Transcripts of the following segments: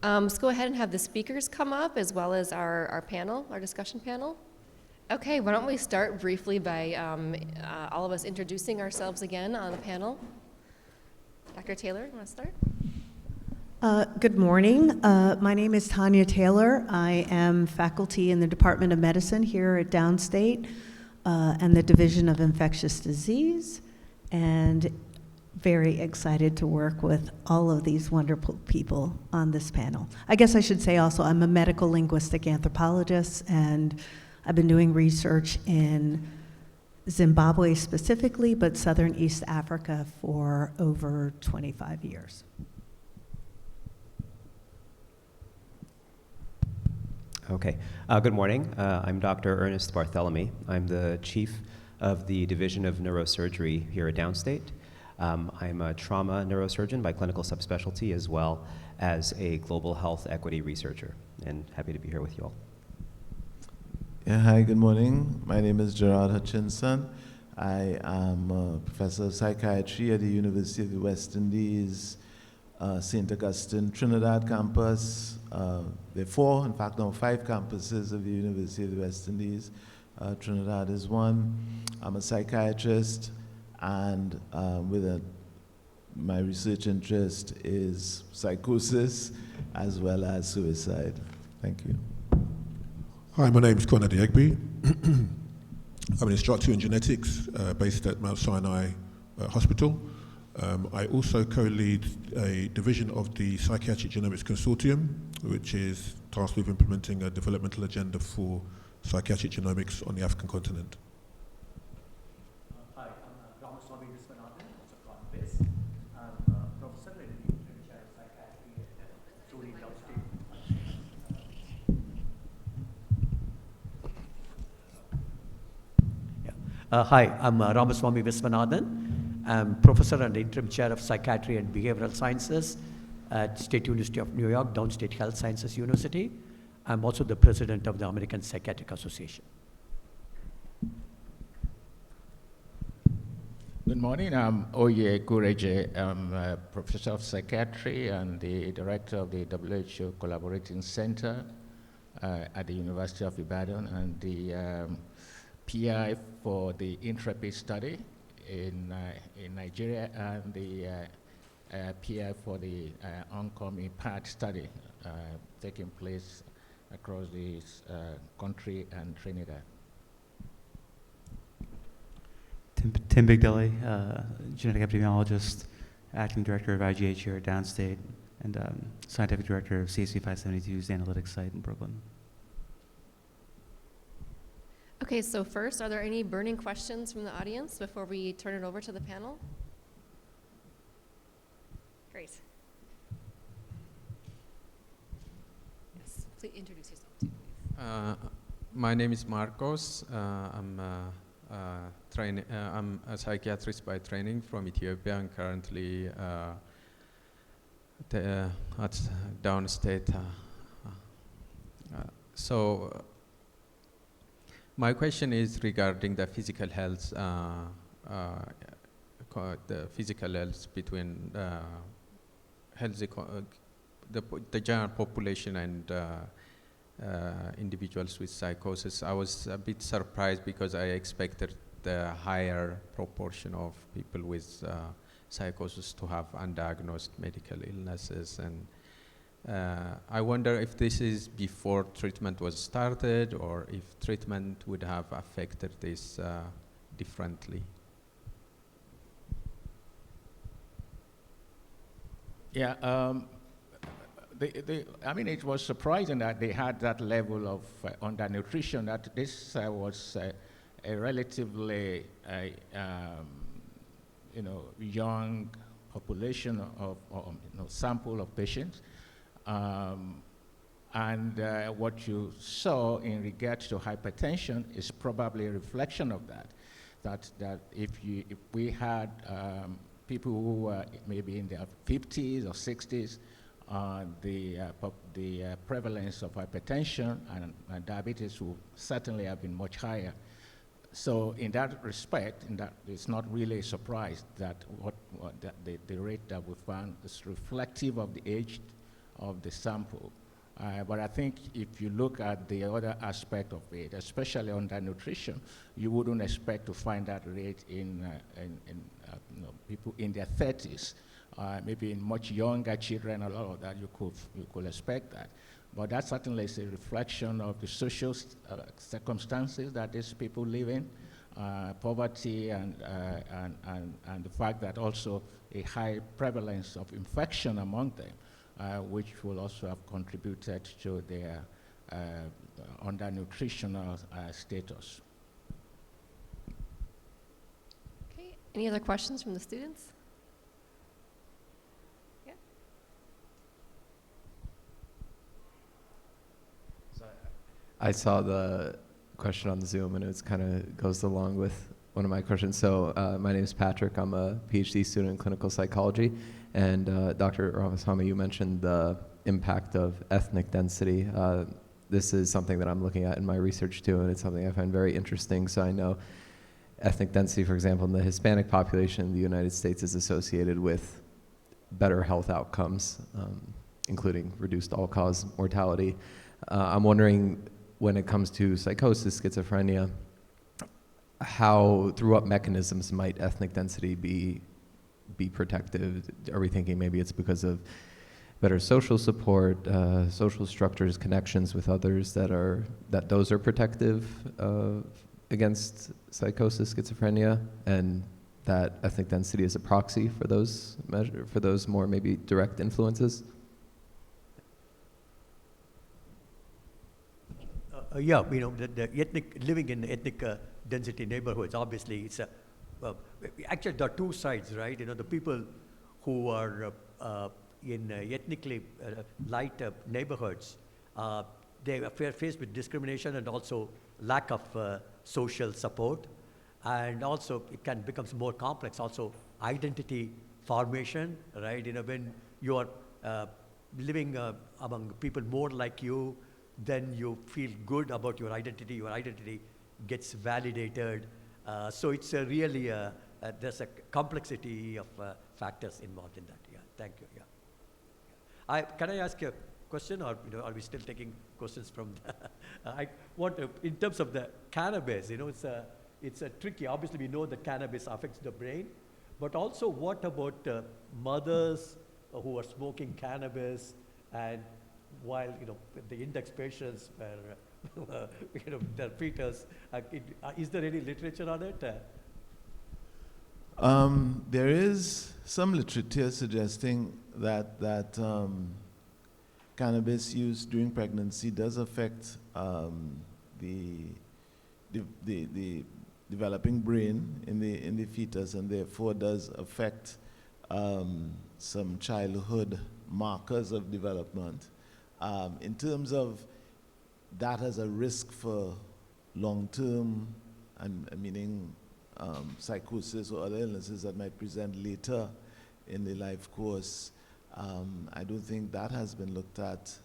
Let's go ahead and have the speakers come up as well as our panel, our discussion panel. Okay, why don't we start briefly by all of us introducing ourselves again on the panel. Dr. Taylor, you want to start? Good morning. My name is Tanya Taylor. I am faculty in the Department of Medicine here at Downstate and the Division of Infectious Disease, and very excited to work with all of these wonderful people on this panel. I guess I should say also I'm a medical linguistic anthropologist, and I've been doing research in Zimbabwe specifically, but Southern East Africa for over 25 years. Okay. Good morning. I'm Dr. Ernest Barthelemy. I'm the chief of the Division of Neurosurgery here at Downstate. I'm a trauma neurosurgeon by clinical subspecialty as well as a global health equity researcher, and happy to be here with you all. Yeah, hi, good morning. My name is Gerard Hutchinson. I am a professor of psychiatry at the University of the West Indies, St. Augustine, Trinidad campus. There are 4, in fact, now 5 campuses of the University of the West Indies. Trinidad is one. I'm a psychiatrist, and my research interest is psychosis as well as suicide. Thank you. Hi, my name is Conrad Egby. I'm an instructor in genetics based at Mount Sinai Hospital. I also co-lead a division of the Psychiatry Genomics Consortium, which is tasked with implementing a developmental agenda for psychiatric genomics on the African continent. Hi, I'm Ramaswamy Viswanathan, also from BIS. I'm a professor in the Interim Chair of Psychiatry at Trudy Downstate. Hi, I'm Ramaswamy Viswanathan. I'm professor and interim chair of Psychiatry and Behavioral Sciences at State University of New York, Downstate Health Sciences University. I'm also the president of the American Psychiatric Association. Good morning, I'm Oye Kureje. I'm a professor of psychiatry and the director of the WHO Collaborating Center at the University of Ibadan, and the PI for the Intrepid study in Nigeria, and the PI for the oncoming PAD study taking place across the country and Trinidad. Tim Bigdelli, genetic epidemiologist, acting director of IGH here at Downstate, and scientific director of CSV 572's analytics site in Brooklyn. Okay, so first, are there any burning questions from the audience before we turn it over to the panel? Great. Yes, please introduce yourself too, please. My name is Marcos. I'm a psychiatrist by training from Ethiopia and currently at Downstate. My question is regarding the physical health, between the general population and individuals with psychosis. I was a bit surprised because I expected the higher proportion of people with psychosis to have undiagnosed medical illnesses, and I wonder if this is before treatment was started or if treatment would have affected this differently. Yeah, I mean, it was surprising that they had that level of undernutrition, that this was a relatively young population of sample of patients. And what you saw in regards to hypertension is probably a reflection of that. That if we had people who were maybe in their 50s or 60s, the prevalence of hypertension and diabetes will certainly have been much higher. So in that respect, it's not really a surprise that the rate that we found is reflective of the age of the sample. But I think if you look at the other aspect of it, especially undernutrition, you wouldn't expect to find that rate in people in their 30s. Maybe in much younger children, a lot of that you could expect that. But that certainly is a reflection of the social circumstances that these people live in, poverty, and the fact that also a high prevalence of infection among them, which will also have contributed to their undernutritional status. Okay, any other questions from the students? Yeah. I saw the question on the Zoom, and it kind of goes along with one of my questions. So my name is Patrick. I'm a PhD student in clinical psychology. And Dr. Ramaswamy, you mentioned the impact of ethnic density. This is something that I'm looking at in my research too, and it's something I find very interesting. So I know ethnic density, for example, in the Hispanic population in the United States is associated with better health outcomes, including reduced all-cause mortality. I'm wondering, when it comes to psychosis, schizophrenia, how, through what mechanisms might ethnic density be protective? Are we thinking maybe it's because of better social support, social structures, connections with others that those are protective against psychosis, schizophrenia, and that ethnic density is a proxy for those more maybe direct influences? Yeah, the ethnic, living in ethnic density neighborhoods, obviously, it's actually there are two sides, right? The people who are in ethnically light neighborhoods, they are faced with discrimination and also lack of social support. And also, it can become more complex. Also, identity formation, right? When you are living among people more like you, then you feel good about your identity gets validated. So it's really, there's a complexity of factors involved in that. Yeah, thank you. Yeah. Can I ask you a question, or are we still taking questions from I want to, in terms of the cannabis, it's a tricky. Obviously, we know that cannabis affects the brain, but also what about mothers who are smoking cannabis, and while the index patients were their fetus, is there any literature on it? There is some literature suggesting that cannabis use during pregnancy does affect the developing brain in the fetus, and therefore does affect some childhood markers of development. In terms of that as a risk for long-term, meaning psychosis or other illnesses that might present later in the life course, I don't think that has been looked at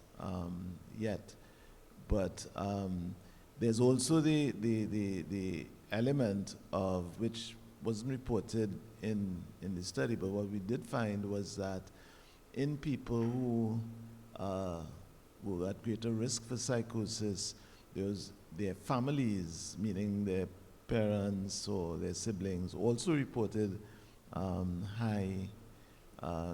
yet. But there's also the element of, which wasn't reported in the study, but what we did find was that in people who were at greater risk for psychosis, their families, meaning their parents or their siblings, also reported high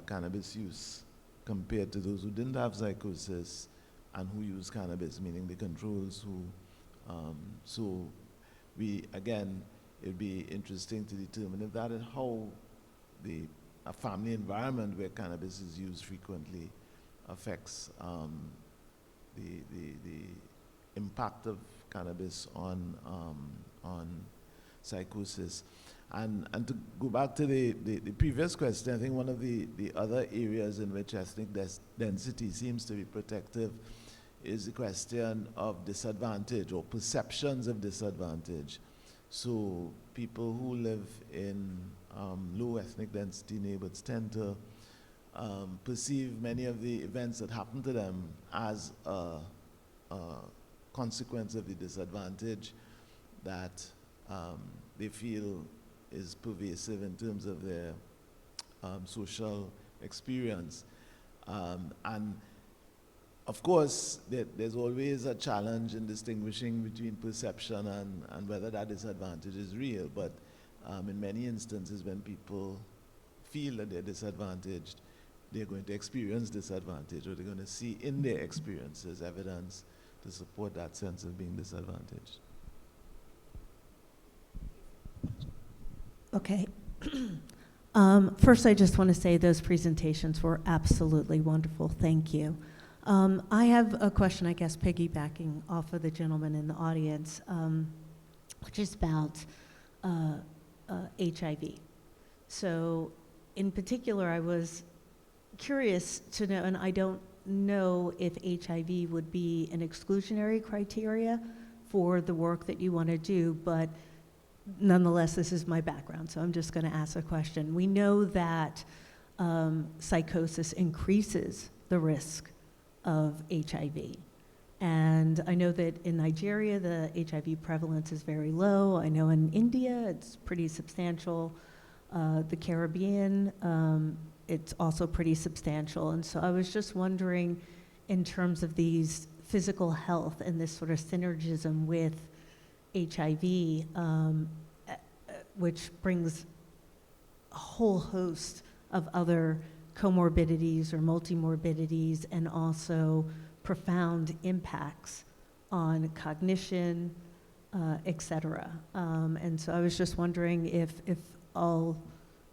cannabis use compared to those who didn't have psychosis and who used cannabis, meaning the controls who, so again, it'd be interesting to determine if that is how a family environment where cannabis is used frequently affects the impact of cannabis on psychosis. And to go back to the previous question, I think one of the other areas in which ethnic density seems to be protective is the question of disadvantage or perceptions of disadvantage. So people who live in low ethnic density neighborhoods tend to perceive many of the events that happen to them as a consequence of the disadvantage that they feel is pervasive in terms of their social experience. And of course, there's always a challenge in distinguishing between perception and whether that disadvantage is real. But in many instances, when people feel that they're disadvantaged, they're going to experience disadvantage, or they're going to see in their experiences evidence to support that sense of being disadvantaged. Okay. First, I just want to say those presentations were absolutely wonderful. Thank you. I have a question, I guess, piggybacking off of the gentleman in the audience, which is about HIV. So, in particular, I was curious to know, and I don't know if HIV would be an exclusionary criteria for the work that you want to do, but nonetheless, this is my background, so I'm just going to ask a question. We know that psychosis increases the risk of HIV. And I know that in Nigeria, the HIV prevalence is very low. I know in India, it's pretty substantial. The Caribbean, it's also pretty substantial. And so I was just wondering, in terms of these physical health and this sort of synergism with HIV, which brings a whole host of other comorbidities or multimorbidities, and also profound impacts on cognition, et cetera. And so I was just wondering if all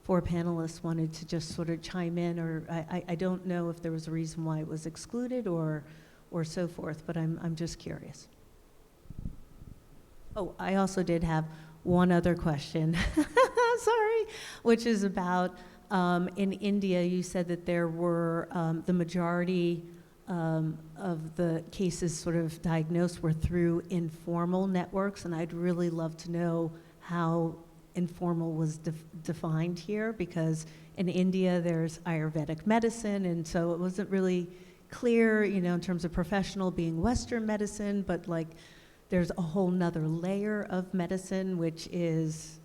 four panelists wanted to just sort of chime in, or I don't know if there was a reason why it was excluded or so forth, but I'm just curious. Oh, I also did have one other question, sorry, which is about in India, you said that there were the majority of the cases sort of diagnosed were through informal networks, and I'd really love to know how informal was defined here, because in India there's Ayurvedic medicine, and so it wasn't really clear, you know, in terms of professional being Western medicine, but like there's a whole nother layer of medicine, which is,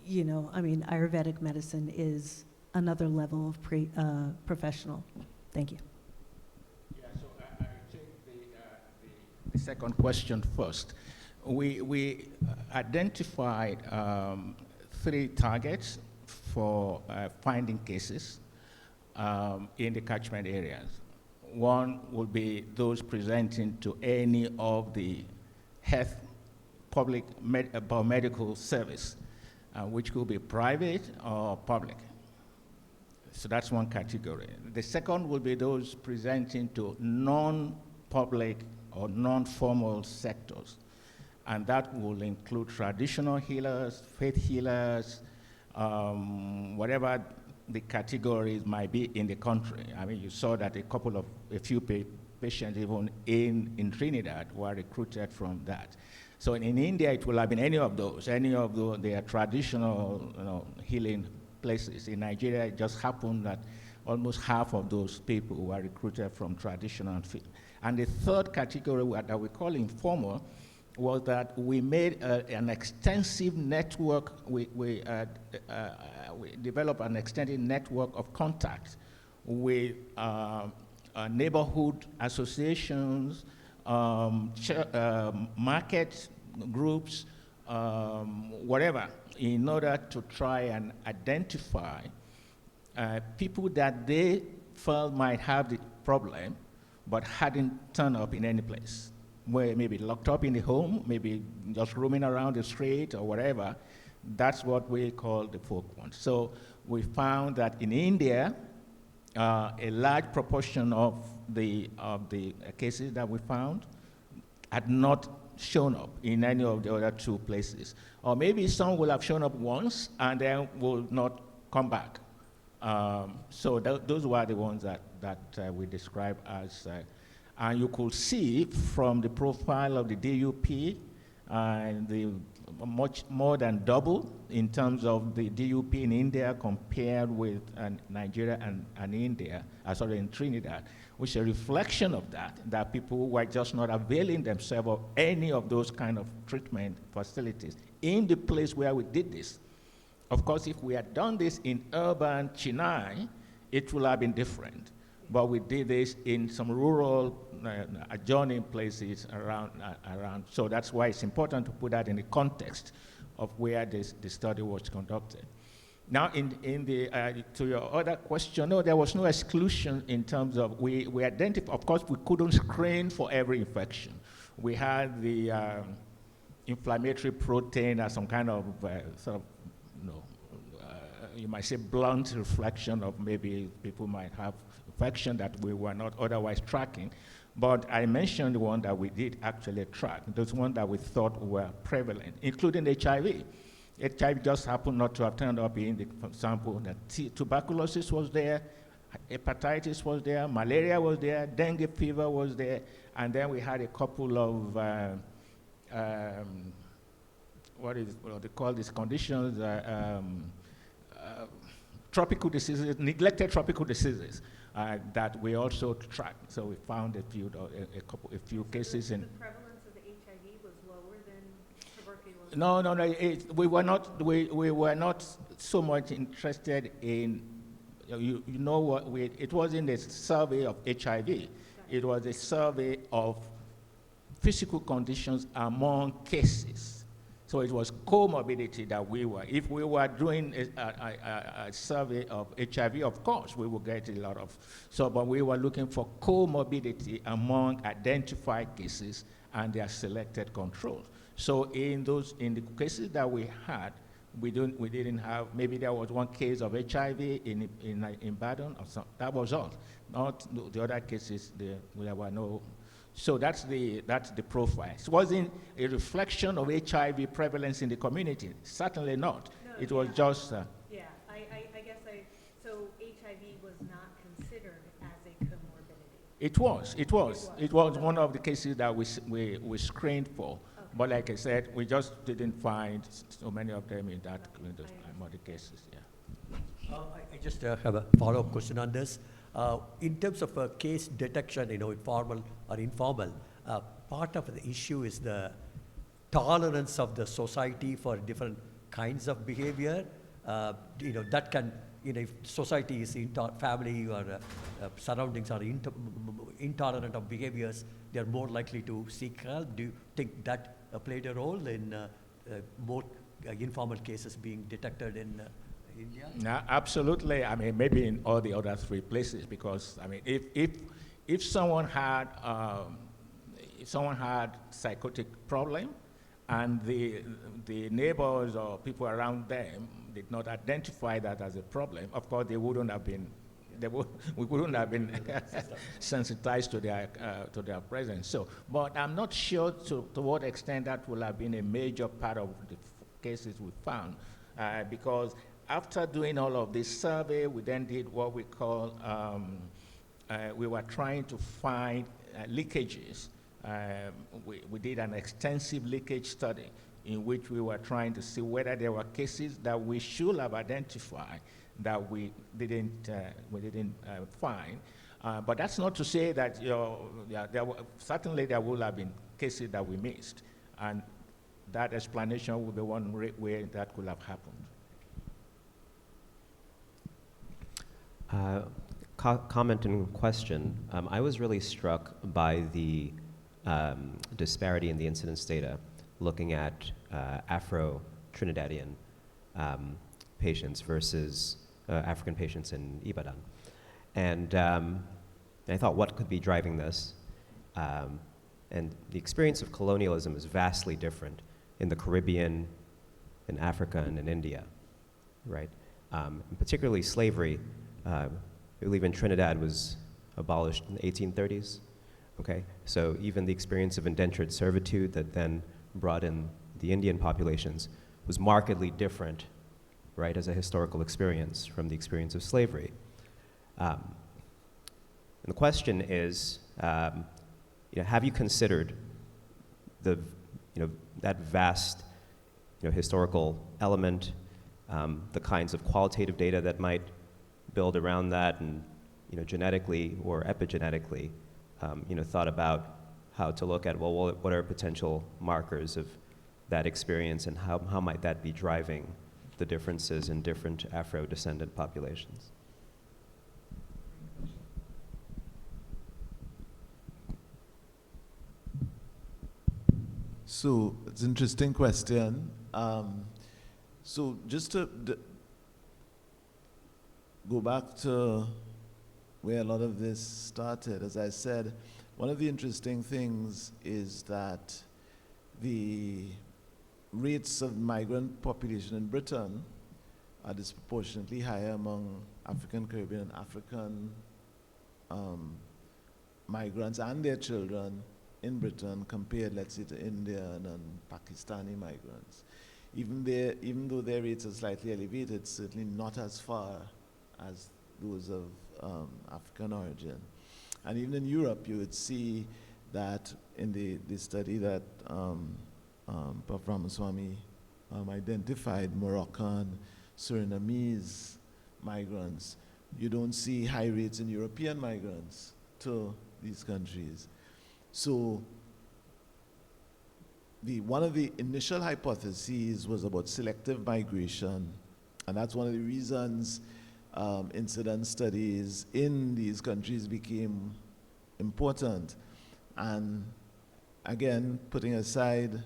you know, I mean, Ayurvedic medicine is another level of professional. Thank you. Yeah, so I take the second question first. We identified 3 targets for finding cases in the catchment areas. One would be those presenting to any of the health public biomedical service, which could be private or public. So that's one category. The second would be those presenting to non-public or non-formal sectors. And that will include traditional healers, faith healers, whatever the categories might be in the country. I mean, you saw that a few patients even in Trinidad were recruited from that. So in India, it will have been any of their traditional healing places. In Nigeria, it just happened that almost half of those people were recruited from traditional field. And the third category that we call informal was that we made an extensive network. We developed an extended network of contacts with neighborhood associations, market groups, whatever, in order to try and identify people that they felt might have the problem but hadn't turned up in any place, where maybe locked up in the home, maybe just roaming around the street or whatever. That's what we call the focal point. So we found that in India, a large proportion of the cases that we found had not shown up in any of the other 2 places. Or maybe some will have shown up once and then will not come back. So those were the ones that we described as, and you could see from the profile of the DUP, and the much more than double in terms of the DUP in India compared with Nigeria and India, in Trinidad, which is a reflection of that people were just not availing themselves of any of those kind of treatment facilities in the place where we did this. Of course, if we had done this in urban Chennai, it would have been different. but we did this in some rural adjoining places around. So that's why it's important to put that in the context of where the study was conducted. Now, to your other question, no, there was no exclusion in terms of we identified. Of course, we couldn't screen for every infection. We had the inflammatory protein as some kind of you might say blunt reflection of maybe people might have infection that we were not otherwise tracking. But I mentioned the one that we did actually track, those ones that we thought were prevalent, including HIV. HIV just happened not to have turned up in the sample. Tuberculosis was there, hepatitis was there, malaria was there, dengue fever was there, and then we had a couple of what they call these conditions, tropical diseases, neglected tropical diseases that we also tracked. So we found a few cases in. The prevalence of the HIV was lower than tuberculosis. No. We were not so much interested in. You know what? It wasn't a survey of HIV. It was a survey of physical conditions among cases. So it was comorbidity that we were. If we were doing a survey of HIV, of course, we would get a lot of. But we were looking for comorbidity among identified cases and their selected controls. So in the cases that we had, we didn't have. Maybe there was one case of HIV in Ibadan or something. That was all. Not the other cases. There were no. So that's the profile. It wasn't a reflection of HIV prevalence in the community. Certainly not. No, it was just. So HIV was not considered as a comorbidity. It was one of the cases that we screened for. Okay. But like I said, we just didn't find so many of them in those other cases. Yeah. I just have a follow-up question on this. In terms of case detection, formal or informal, part of the issue is the tolerance of the society for different kinds of behavior. That can, if society is family or surroundings are intolerant of behaviors, they are more likely to seek help. Do you think that played a role in more informal cases being detected in India? No, absolutely. I mean, maybe in all the other three places, because I mean, if someone had psychotic problem, and the neighbors or people around them did not identify that as a problem, of course they wouldn't have been. We wouldn't have been sensitized to their presence. So, but I'm not sure to what extent that will have been a major part of the cases we found, because after doing all of this survey, we then did what we call, we were trying to find leakages. We did an extensive leakage study in which we were trying to see whether there were cases that we should have identified that we didn't find. But that's not to say that certainly there will have been cases that we missed, and that explanation would be one way that could have happened. Comment and question. I was really struck by the disparity in the incidence data looking at Afro-Trinidadian patients versus African patients in Ibadan. And I thought, what could be driving this? And the experience of colonialism is vastly different in the Caribbean, in Africa, and in India, right? And particularly slavery, I believe in Trinidad was abolished in the 1830s, okay? So even the experience of indentured servitude that then brought in the Indian populations was markedly different, right, as a historical experience from the experience of slavery. And the question is, have you considered that vast, historical element, the kinds of qualitative data that might build around that, and genetically or epigenetically, thought about how to look at, well, what are potential markers of that experience, and how might that be driving the differences in different Afro-descendant populations? So it's an interesting question. So just to go back to where a lot of this started, as I said, one of the interesting things is that the rates of migrant population in Britain are disproportionately higher among African, Caribbean, African migrants and their children in Britain compared, let's say, to Indian and Pakistani migrants. Even though their rates are slightly elevated, certainly not as far as those of African origin. And even in Europe, you would see that in the study that Prof. Ramaswamy identified, Moroccan, Surinamese migrants, you don't see high rates in European migrants to these countries. So one of the initial hypotheses was about selective migration, and that's one of the reasons incidence studies in these countries became important. And again, putting aside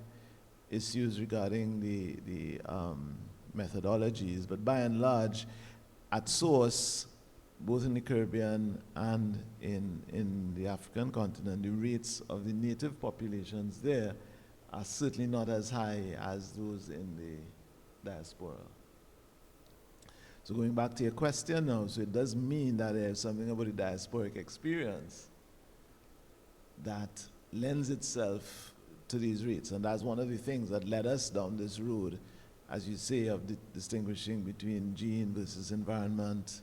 issues regarding the methodologies, but by and large, at source, both in the Caribbean and in the African continent, the rates of the native populations there are certainly not as high as those in the diaspora. So going back to your question now, so it does mean that there's something about the diasporic experience that lends itself to these rates. And that's one of the things that led us down this road, as you say, of distinguishing between gene versus environment.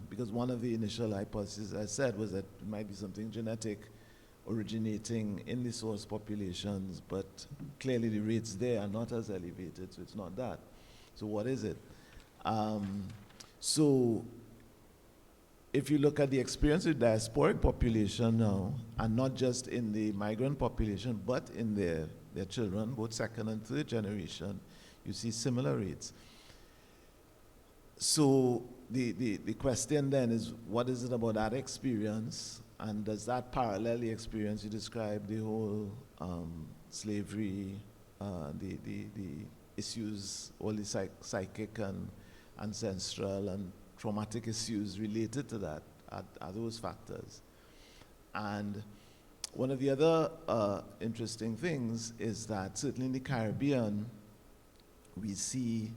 Because one of the initial hypotheses I said was that it might be something genetic originating in the source populations, but clearly the rates there are not as elevated, so it's not that. So what is it? So if you look at the experience of the diasporic population now, and not just in the migrant population, but in their children, both second and third generation, you see similar rates. So the question then is, what is it about that experience, and does that parallel the experience you described, the whole slavery, the issues, all the psychic and ancestral and traumatic issues related to that, are those factors? And one of the other interesting things is that certainly in the Caribbean, we see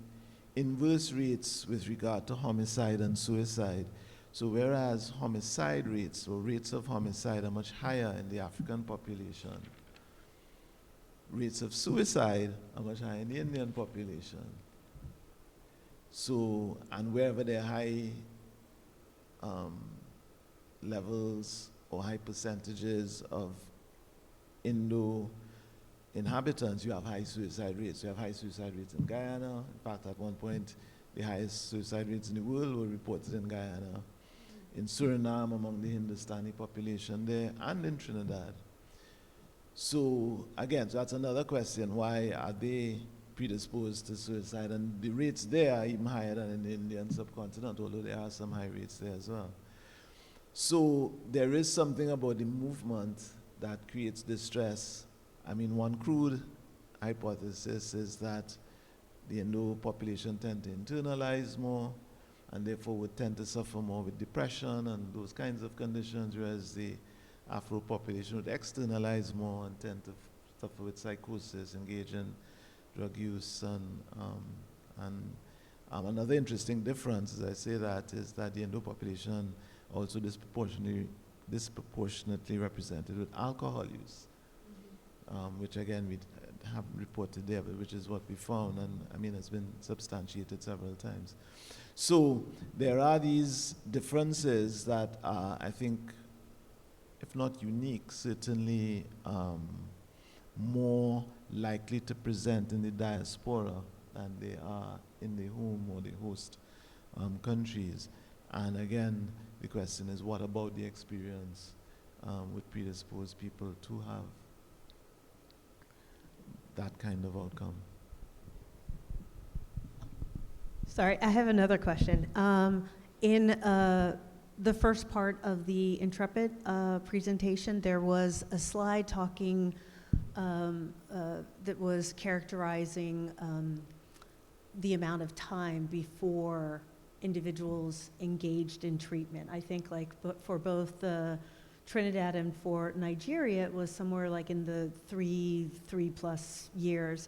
inverse rates with regard to homicide and suicide. So whereas homicide rates, or rates of homicide, are much higher in the African population, rates of suicide are much higher in the Indian population. So, and wherever there are high levels or high percentages of Indo inhabitants, you have high suicide rates. You have high suicide rates in Guyana. In fact, at one point, the highest suicide rates in the world were reported in Guyana, in Suriname, among the Hindustani population there, and in Trinidad. So again, so that's another question. Why are they predisposed to suicide? And the rates there are even higher than in the Indian subcontinent, although there are some high rates there as well. So there is something about the movement that creates distress. I mean, one crude hypothesis is that the Indo population tend to internalize more, and therefore would tend to suffer more with depression and those kinds of conditions, whereas the Afro population would externalize more and tend to suffer with psychosis, engage in drug use. And another interesting difference, as I say that, is that the Indo population also disproportionately represented with alcohol use, which again we haven't reported there, but which is what we found, and I mean it's been substantiated several times. So there are these differences that are, I think, if not unique, certainly more likely to present in the diaspora than they are in the home or the host countries. And again, the question is, what about the experience would predispose people to have that kind of outcome? Sorry, I have another question. In the first part of the Intrepid presentation, there was a slide talking that was characterizing the amount of time before individuals engaged in treatment. I think like for both Trinidad and for Nigeria, it was somewhere like in the three plus years.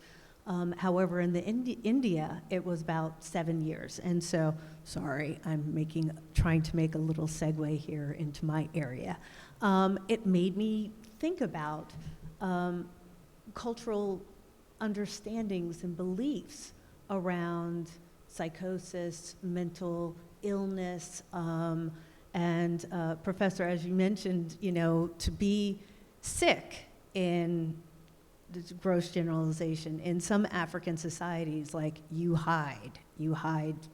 However, in the India, it was about 7 years. And so, sorry, I'm trying to make a little segue here into my area. It made me think about cultural understandings and beliefs around psychosis, mental illness, and Professor, as you mentioned, to be sick in this gross generalization in some African societies, like you hide,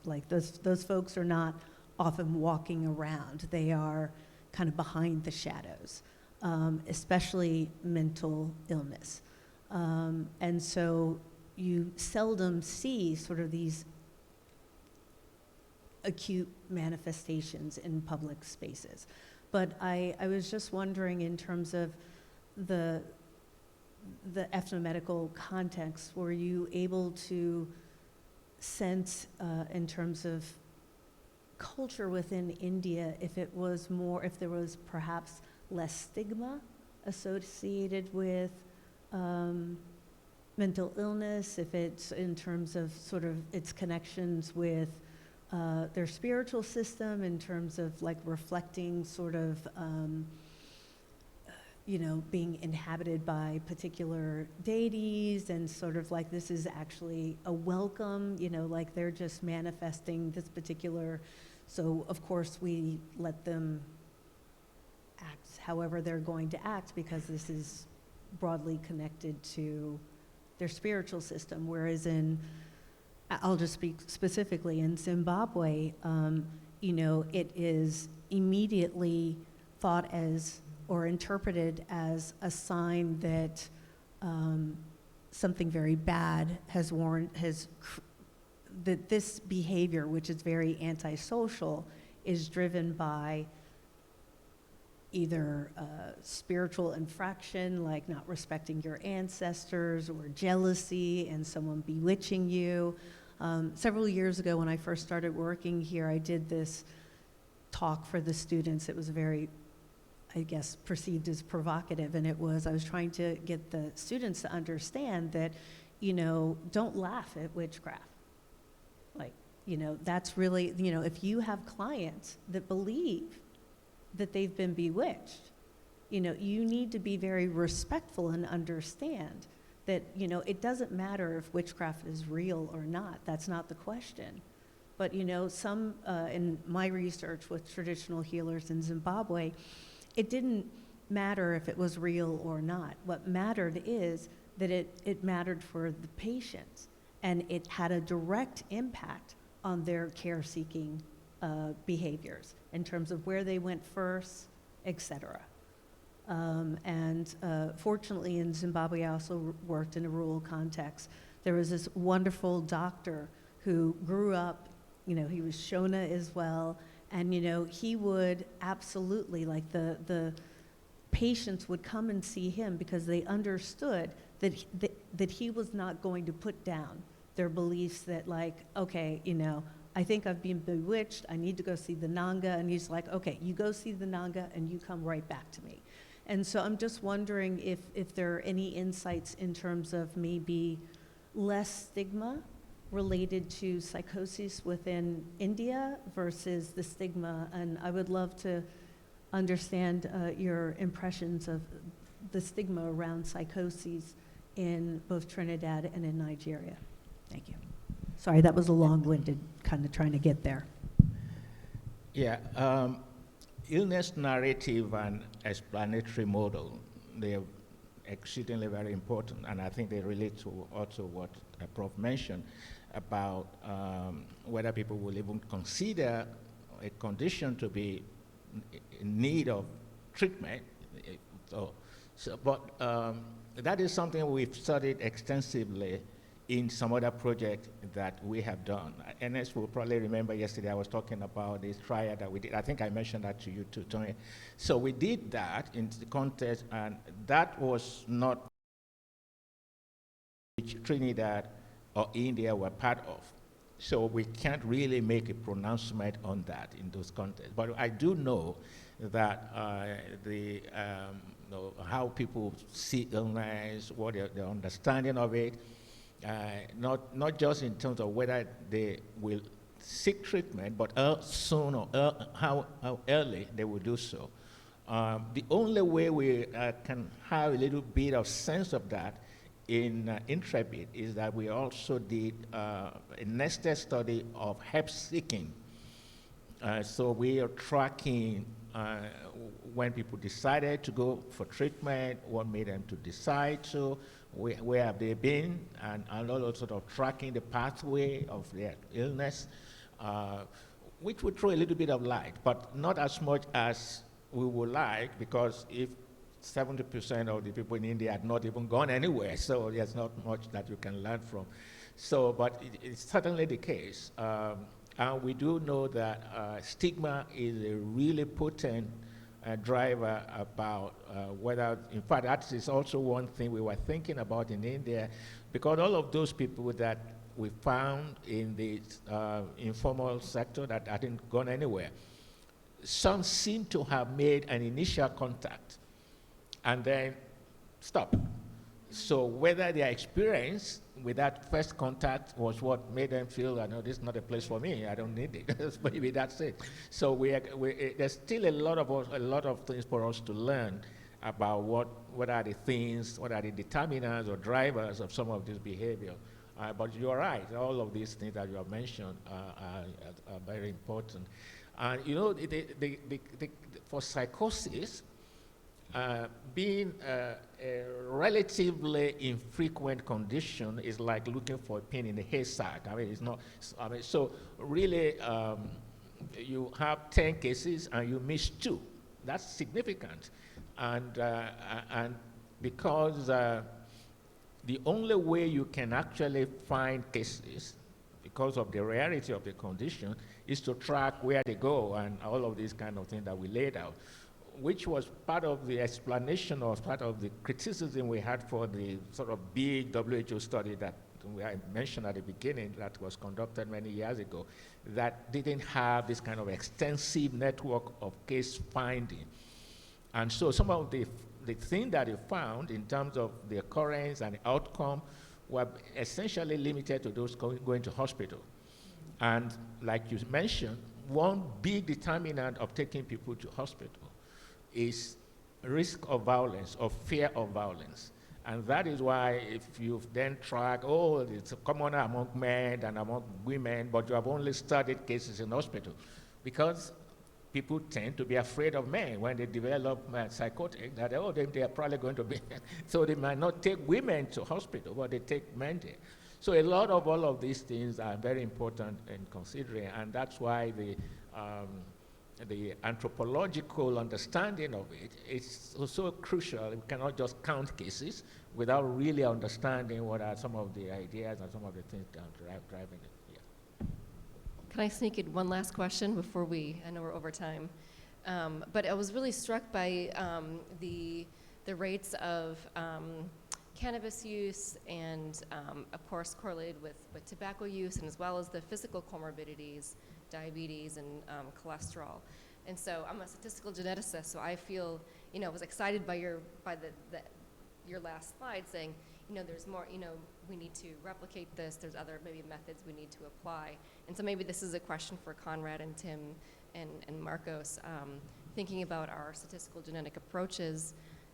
like those folks are not often walking around. They are kind of behind the shadows, especially mental illness. And so you seldom see sort of these acute manifestations in public spaces. But I was just wondering, in terms of the ethnomedical context, were you able to sense in terms of culture within India, if there was perhaps less stigma associated with mental illness, if it's in terms of sort of its connections with their spiritual system, in terms of like reflecting sort of, being inhabited by particular deities, and sort of like this is actually a welcome, like they're just manifesting this particular, so of course we let them act however they're going to act because this is broadly connected to their spiritual system. Whereas I'll just speak specifically in Zimbabwe, it is immediately thought as or interpreted as a sign that something very bad that this behavior, which is very antisocial, is driven by either spiritual infraction, like not respecting your ancestors, or jealousy and someone bewitching you. Several years ago, when I first started working here, I did this talk for the students. It was very, I guess, perceived as provocative, and I was trying to get the students to understand that, don't laugh at witchcraft. Like, that's really, if you have clients that believe that they've been bewitched, you need to be very respectful and understand that, it doesn't matter if witchcraft is real or not. That's not the question. But, some, in my research with traditional healers in Zimbabwe, it didn't matter if it was real or not. What mattered is that it mattered for the patients, and it had a direct impact on their care-seeking behaviors in terms of where they went first, et cetera. Fortunately, in Zimbabwe, I also worked in a rural context. There was this wonderful doctor who grew up, he was Shona as well, and he would absolutely, like the patients would come and see him because they understood that he was not going to put down their beliefs that, like, okay, I think I've been bewitched, I need to go see the Nanga, and he's like, okay, you go see the Nanga and you come right back to me. And so I'm just wondering if there are any insights in terms of maybe less stigma related to psychosis within India versus the stigma, and I would love to understand your impressions of the stigma around psychoses in both Trinidad and in Nigeria. Thank you. Sorry, that was a long-winded kind of trying to get there. Yeah, illness narrative and explanatory model, they're exceedingly very important, and I think they relate to also what Prof mentioned about whether people will even consider a condition to be in need of treatment. But that is something we've studied extensively in some other project that we have done. Ernest will probably remember yesterday I was talking about this triad that we did. I think I mentioned that to you too, Tony. So we did that in the context, and that was not which Trinidad or India were part of. So we can't really make a pronouncement on that in those contexts. But I do know that how people see illness, what their understanding of it, not just in terms of whether they will seek treatment, but soon or how early they will do so. The only way we can have a little bit of sense of that in Intrepid is that we also did a nested study of help seeking. So we are tracking when people decided to go for treatment, what made them to decide to, where have they been, and also sort of tracking the pathway of their illness, which would throw a little bit of light, but not as much as we would like, because if 70% of the people in India had not even gone anywhere, so there's not much that you can learn from. So, but it's certainly the case. And we do know that stigma is a really potent driver about whether, in fact, that is also one thing we were thinking about in India, because all of those people that we found in the informal sector that hadn't gone anywhere, some seem to have made an initial contact and then stop. So whether their experience with that first contact was what made them feel, I know this is not a place for me, I don't need it. Maybe that's it. So there's still a lot of things for us to learn about what are the things, what are the determinants or drivers of some of this behavior. But you're right, all of these things that you have mentioned are very important. And you know, for psychosis, being a relatively infrequent condition is like looking for a pin in a haystack. I mean, it's not. I mean, so really, you have 10 cases and you miss 2. That's significant, and because the only way you can actually find cases, because of the rarity of the condition, is to track where they go and all of these kind of things that we laid out, which was part of the explanation or part of the criticism we had for the sort of big WHO study that I mentioned at the beginning that was conducted many years ago, that didn't have this kind of extensive network of case finding. And so some of the things that you found in terms of the occurrence and the outcome were essentially limited to those going to hospital. And like you mentioned, one big determinant of taking people to hospital is risk of violence or fear of violence. And that is why if you then track, it's commoner among men than among women, but you have only studied cases in hospital, because people tend to be afraid of men when they develop psychotic, that, they are probably going to be, so they might not take women to hospital, but they take men there. So a lot of all of these things are very important in considering, and that's why the anthropological understanding of it is so crucial. We cannot just count cases without really understanding what are some of the ideas and some of the things that are driving it. Can I sneak in one last question before I know we're over time, but I was really struck by the rates of cannabis use and of course correlated with tobacco use, and as well as the physical comorbidities, diabetes and cholesterol. And so I'm a statistical geneticist, so I feel, was excited by your last slide saying, there's more, we need to replicate this, there's other maybe methods we need to apply. And so maybe this is a question for Conrad and Tim and Marcos, thinking about our statistical genetic approaches,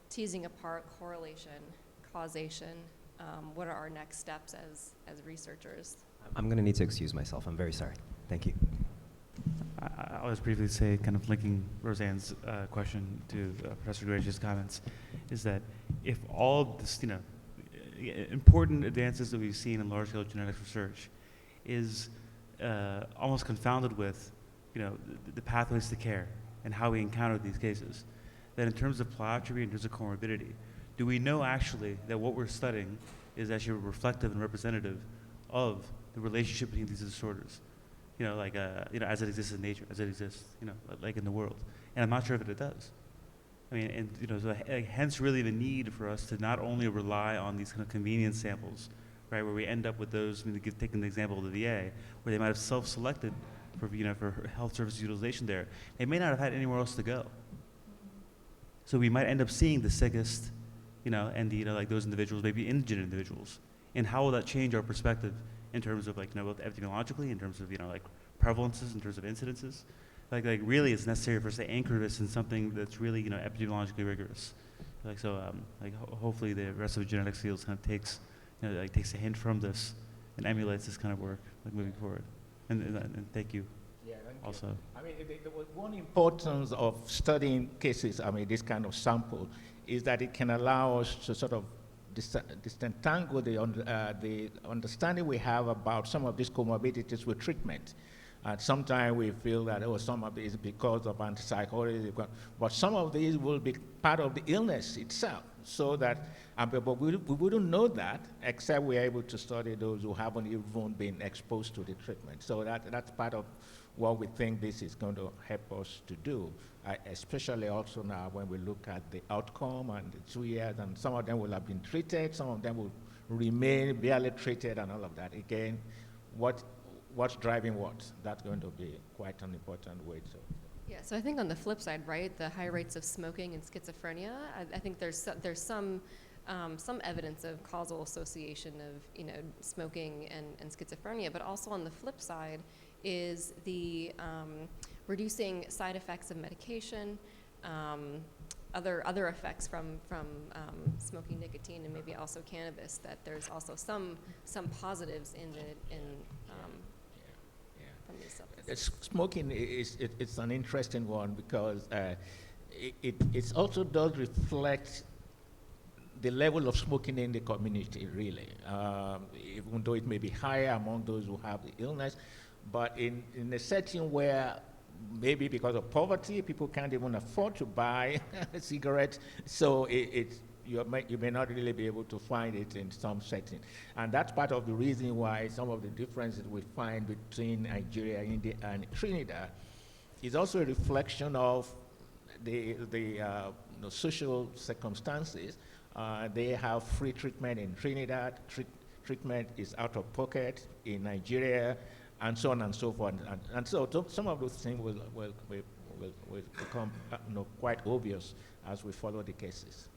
teasing apart correlation, causation, what are our next steps as researchers? I'm going to need to excuse myself. I'm very sorry. Thank you. I'll just briefly say, kind of linking Roseanne's question to Professor Guerrero's comments, is that if all this, important advances that we've seen in large-scale genetics research is almost confounded with, the pathways to care and how we encounter these cases, that in terms of plometry and in terms of comorbidity, do we know actually that what we're studying is actually reflective and representative of the relationship between these disorders? As it exists in nature, as it exists, like in the world. And I'm not sure if it does. I mean, and so hence really the need for us to not only rely on these kind of convenience samples right? Where we end up with those, taking the example of the VA, where they might have self-selected for, for health service utilization there. They may not have had anywhere else to go. So we might end up seeing the sickest, and like those individuals, maybe indigent individuals. And how will that change our perspective in terms of both epidemiologically, in terms of, like prevalences, in terms of incidences? Like really it's necessary for us to anchor this in something that's really, epidemiologically rigorous. Hopefully the rest of the genetics field kind of takes, takes a hint from this and emulates this kind of work, moving forward. And thank you. Yeah, thank you. Also. I mean, one importance of studying cases, this kind of sample, is that it can allow us to sort of disentangle the understanding we have about some of these comorbidities with treatment. Sometimes we feel that, some of it is because of antipsychotics, but some of these will be part of the illness itself. So that, but we wouldn't know that except we're able to study those who haven't even been exposed to the treatment. So that's part of what we think this is going to help us to do, especially also now when we look at the outcome and the 2 years, and some of them will have been treated, some of them will remain barely treated and all of that. Again, what's driving what? That's going to be quite an important way to. Yeah, so I think on the flip side, right, the high rates of smoking and schizophrenia, I think there's some evidence of causal association of smoking and schizophrenia, but also on the flip side is the reducing side effects of medication, other effects from smoking nicotine and maybe also cannabis. That there's also some positives from these substances. Smoking it's an interesting one because it also does reflect the level of smoking in the community, really. Even though it may be higher among those who have the illness, but in a setting where maybe because of poverty, people can't even afford to buy cigarettes, so you may not really be able to find it in some setting. And that's part of the reason why some of the differences we find between Nigeria, India, and Trinidad is also a reflection of the social circumstances. They have free treatment in Trinidad. Treatment is out of pocket in Nigeria, and so on and so forth. And so some of those things will become quite obvious as we follow the cases.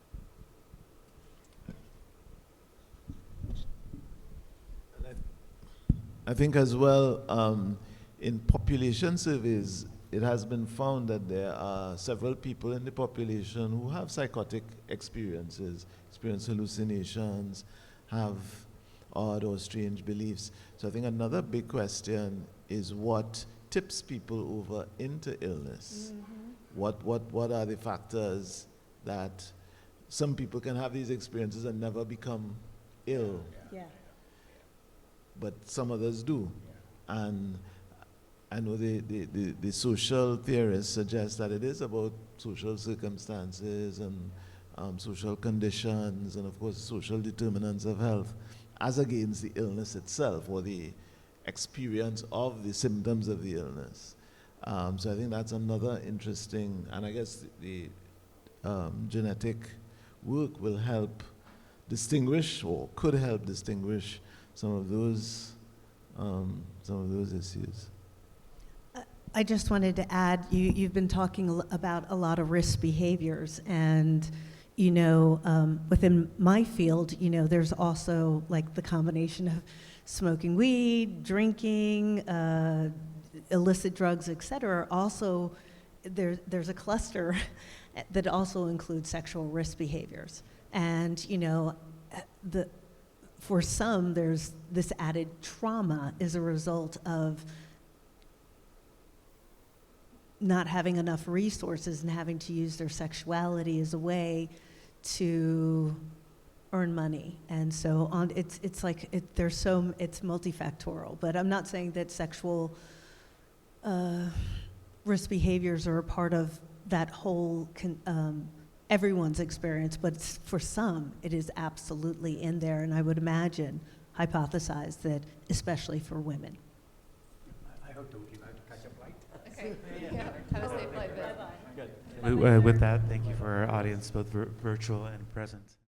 I think as well, in population surveys, it has been found that there are several people in the population who have psychotic experience hallucinations, have odd or strange beliefs. So I think another big question is what tips people over into illness? Mm-hmm. What are the factors that some people can have these experiences and never become ill? Yeah. But some others do. And I know the social theorists suggest that it is about social circumstances and social conditions and, of course, social determinants of health as against the illness itself or the experience of the symptoms of the illness. So I think that's another interesting, and I guess the genetic work will help distinguish or could help distinguish some of those issues. I just wanted to add, you've been talking about a lot of risk behaviors, and within my field, there's also like the combination of smoking weed, drinking, illicit drugs, et cetera. Also, there's a cluster that also includes sexual risk behaviors, and for some, there's this added trauma as a result of not having enough resources and having to use their sexuality as a way to earn money. And so on, it's multifactorial, but I'm not saying that sexual risk behaviors are a part of that whole everyone's experience, but for some, it is absolutely in there, and I would hypothesize that especially for women. I hope to catch up, right? Okay. Yeah. Have a safe flight. With that, thank you for our audience, both virtual and present.